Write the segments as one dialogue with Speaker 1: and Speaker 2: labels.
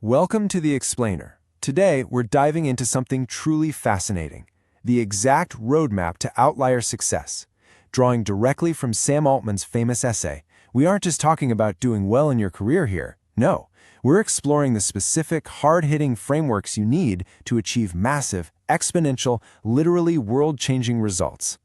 Speaker 1: Welcome to The Explainer. Today, we're diving into something truly fascinating, the exact roadmap to outlier success. Drawing directly from Sam Altman's famous essay, we aren't just talking about doing well in your career here. No, we're exploring the specific, hard-hitting frameworks you need to achieve massive, exponential, literally world-changing results.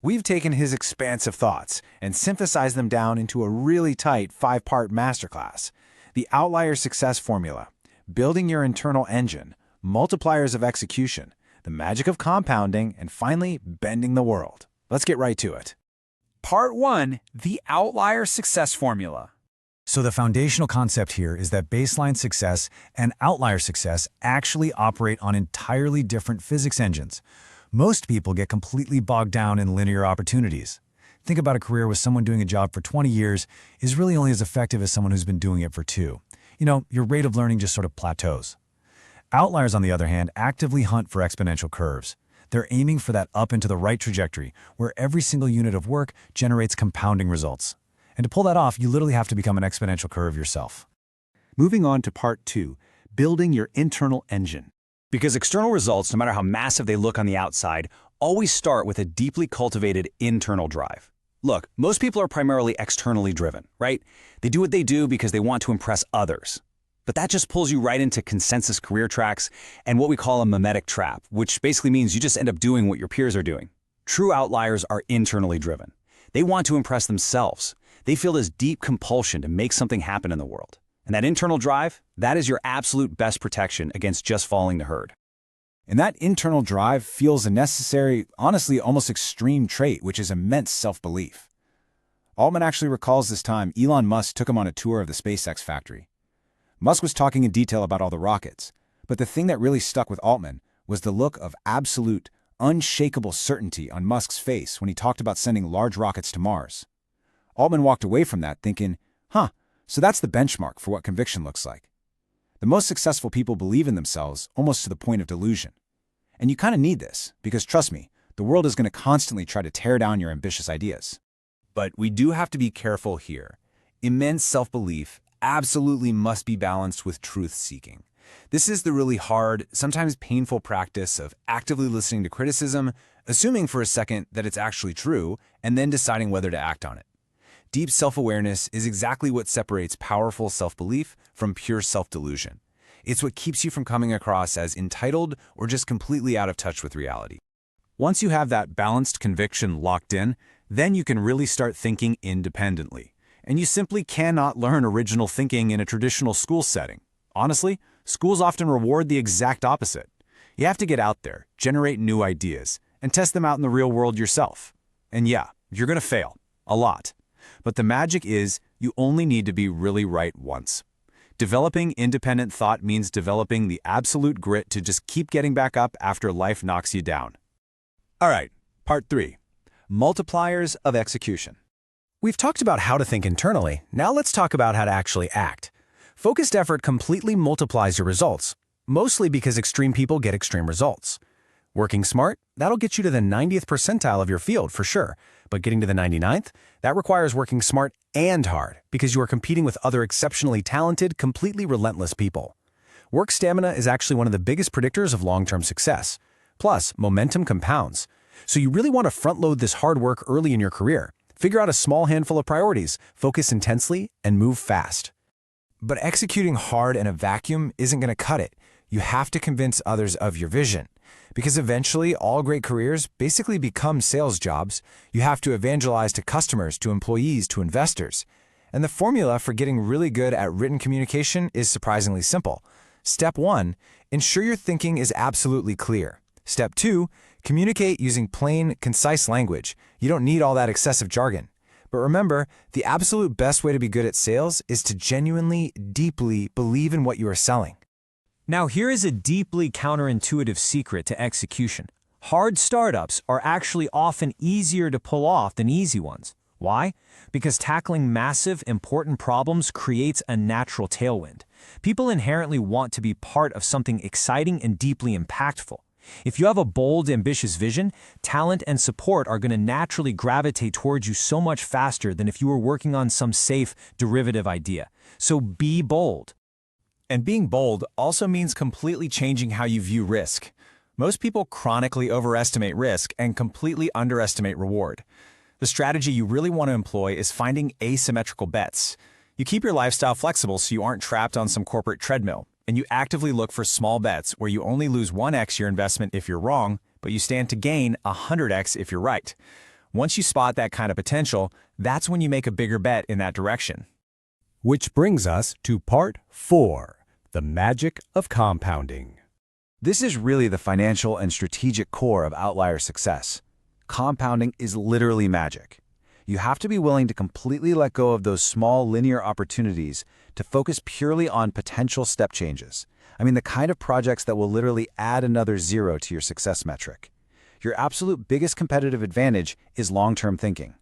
Speaker 2: We've taken his expansive thoughts and synthesized them down into a really tight 5-part masterclass. The Outlier Success Formula, building your internal engine, multipliers of execution, the magic of compounding, and finally, bending the world. Let's get right to it.
Speaker 3: Part 1, the Outlier Success Formula.
Speaker 4: So the foundational concept here is that baseline success and outlier success actually operate on entirely different physics engines. Most people get completely bogged down in linear opportunities. Think about a career with someone doing a job for 20 years is really only as effective as someone who's been doing it for 2. Your rate of learning just sort of plateaus. Outliers, on the other hand, actively hunt for exponential curves. They're aiming for that up and to the right trajectory, where every single unit of work generates compounding results. And to pull that off, you literally have to become an exponential curve yourself.
Speaker 2: Moving on to Part 2, building your internal engine.
Speaker 3: Because external results, no matter how massive they look on the outside, always start with a deeply cultivated internal drive. Look, most people are primarily externally driven, right? They do what they do because they want to impress others. But that just pulls you right into consensus career tracks and what we call a mimetic trap, which basically means you just end up doing what your peers are doing. True outliers are internally driven. They want to impress themselves. They feel this deep compulsion to make something happen in the world. And that internal drive, that is your absolute best protection against just following the herd.
Speaker 2: And that internal drive feels a necessary, honestly almost extreme trait, which is immense self-belief. Altman actually recalls this time Elon Musk took him on a tour of the SpaceX factory. Musk was talking in detail about all the rockets, but the thing that really stuck with Altman was the look of absolute, unshakable certainty on Musk's face when he talked about sending large rockets to Mars. Altman walked away from that thinking, so that's the benchmark for what conviction looks like. The most successful people believe in themselves almost to the point of delusion. And you kind of need this, because trust me, the world is going to constantly try to tear down your ambitious ideas.
Speaker 1: But we do have to be careful here. Immense self-belief absolutely must be balanced with truth-seeking. This is the really hard, sometimes painful practice of actively listening to criticism, assuming for a second that it's actually true, and then deciding whether to act on it. Deep self-awareness is exactly what separates powerful self-belief from pure self-delusion. It's what keeps you from coming across as entitled or just completely out of touch with reality.
Speaker 2: Once you have that balanced conviction locked in, then you can really start thinking independently. And you simply cannot learn original thinking in a traditional school setting. Honestly, schools often reward the exact opposite. You have to get out there, generate new ideas, and test them out in the real world yourself. And yeah, you're going to fail. A lot. But the magic is, you only need to be really right once. Developing independent thought means developing the absolute grit to just keep getting back up after life knocks you down. All right, Part 3. Multipliers of execution.
Speaker 4: We've talked about how to think internally. Now let's talk about how to actually act. Focused effort completely multiplies your results, mostly because extreme people get extreme results. Working smart, that'll get you to the 90th percentile of your field for sure, but getting to the 99th, that requires working smart and hard because you are competing with other exceptionally talented, completely relentless people. Work stamina is actually one of the biggest predictors of long-term success. Plus, momentum compounds. So you really want to front-load this hard work early in your career. Figure out a small handful of priorities, focus intensely, and move fast.
Speaker 1: But executing hard in a vacuum isn't going to cut it. You have to convince others of your vision. Because eventually, all great careers basically become sales jobs. You have to evangelize to customers, to employees, to investors. And the formula for getting really good at written communication is surprisingly simple. Step 1, ensure your thinking is absolutely clear. Step 2, communicate using plain, concise language. You don't need all that excessive jargon. But remember, the absolute best way to be good at sales is to genuinely, deeply believe in what you are selling.
Speaker 5: Now here is a deeply counterintuitive secret to execution. Hard startups are actually often easier to pull off than easy ones. Why? Because tackling massive, important problems creates a natural tailwind. People inherently want to be part of something exciting and deeply impactful. If you have a bold, ambitious vision, talent and support are going to naturally gravitate towards you so much faster than if you were working on some safe, derivative idea. So be bold.
Speaker 2: And being bold also means completely changing how you view risk. Most people chronically overestimate risk and completely underestimate reward. The strategy you really want to employ is finding asymmetrical bets. You keep your lifestyle flexible so you aren't trapped on some corporate treadmill, and you actively look for small bets where you only lose 1x your investment if you're wrong, but you stand to gain 100x if you're right. Once you spot that kind of potential, that's when you make a bigger bet in that direction.
Speaker 4: Which brings us to part 4, the magic of compounding.
Speaker 3: This is really the financial and strategic core of Outlier success. Compounding is literally magic. You have to be willing to completely let go of those small linear opportunities to focus purely on potential step changes. I mean, the kind of projects that will literally add another 0 to your success metric. Your absolute biggest competitive advantage is long-term thinking.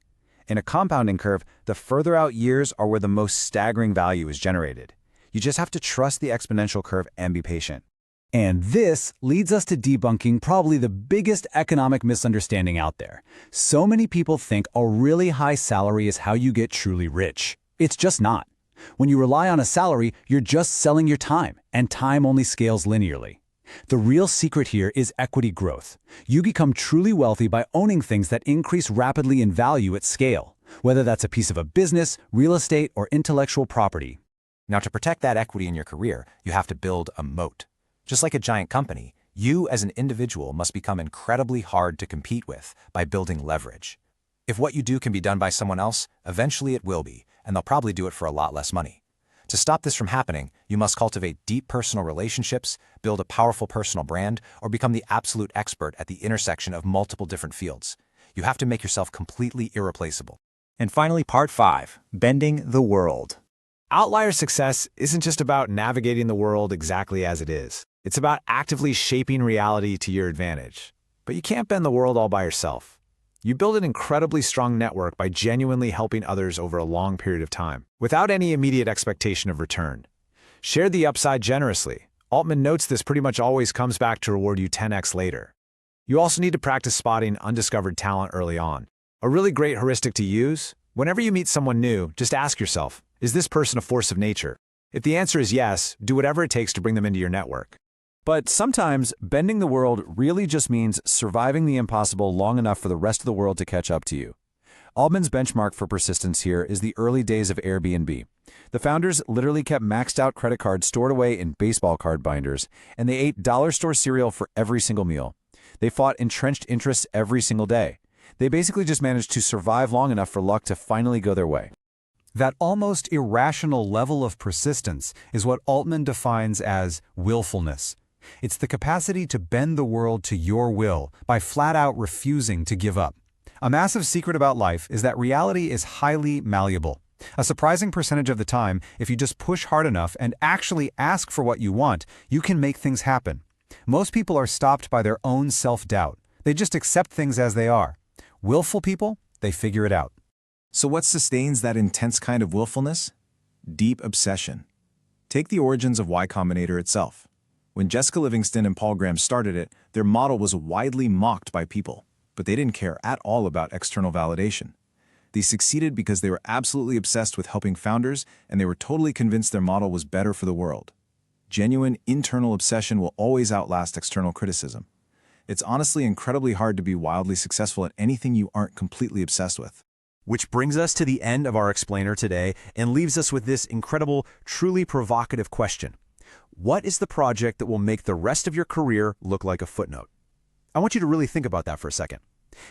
Speaker 3: In a compounding curve, the further out years are where the most staggering value is generated. You just have to trust the exponential curve and be patient.
Speaker 4: And this leads us to debunking probably the biggest economic misunderstanding out there. So many people think a really high salary is how you get truly rich. It's just not. When you rely on a salary, you're just selling your time, and time only scales linearly. The real secret here is equity growth. You become truly wealthy by owning things that increase rapidly in value at scale, whether that's a piece of a business, real estate, or intellectual property.
Speaker 1: Now, to protect that equity in your career, you have to build a moat. Just like a giant company, you as an individual must become incredibly hard to compete with by building leverage. If what you do can be done by someone else, eventually it will be, and they'll probably do it for a lot less money. To stop this from happening, you must cultivate deep personal relationships, build a powerful personal brand, or become the absolute expert at the intersection of multiple different fields. You have to make yourself completely irreplaceable.
Speaker 2: And finally, part 5, bending the world. Outlier success isn't just about navigating the world exactly as it is. It's about actively shaping reality to your advantage. But you can't bend the world all by yourself. You build an incredibly strong network by genuinely helping others over a long period of time, without any immediate expectation of return. Share the upside generously. Altman notes this pretty much always comes back to reward you 10x later. You also need to practice spotting undiscovered talent early on. A really great heuristic to use: whenever you meet someone new, just ask yourself, is this person a force of nature? If the answer is yes, do whatever it takes to bring them into your network.
Speaker 3: But sometimes, bending the world really just means surviving the impossible long enough for the rest of the world to catch up to you. Altman's benchmark for persistence here is the early days of Airbnb. The founders literally kept maxed out credit cards stored away in baseball card binders, and they ate dollar store cereal for every single meal. They fought entrenched interests every single day. They basically just managed to survive long enough for luck to finally go their way.
Speaker 4: That almost irrational level of persistence is what Altman defines as willfulness. It's the capacity to bend the world to your will by flat-out refusing to give up. A massive secret about life is that reality is highly malleable. A surprising percentage of the time, if you just push hard enough and actually ask for what you want, you can make things happen. Most people are stopped by their own self-doubt. They just accept things as they are. Willful people, they figure it out.
Speaker 2: So what sustains that intense kind of willfulness? Deep obsession. Take the origins of Y Combinator itself. When Jessica Livingston and Paul Graham started it, their model was widely mocked by people, but they didn't care at all about external validation. They succeeded because they were absolutely obsessed with helping founders, and they were totally convinced their model was better for the world. Genuine internal obsession will always outlast external criticism. It's honestly incredibly hard to be wildly successful at anything you aren't completely obsessed with.
Speaker 3: Which brings us to the end of our explainer today and leaves us with this incredible, truly provocative question. What is the project that will make the rest of your career look like a footnote? I want you to really think about that for a second.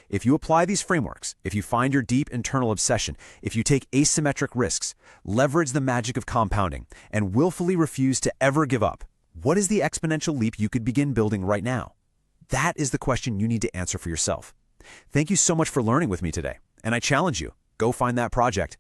Speaker 3: If you apply these frameworks, if you find your deep internal obsession, if you take asymmetric risks, leverage the magic of compounding, and willfully refuse to ever give up, what is the exponential leap you could begin building right now? That is the question you need to answer for yourself. Thank you so much for learning with me today, and I challenge you, go find that project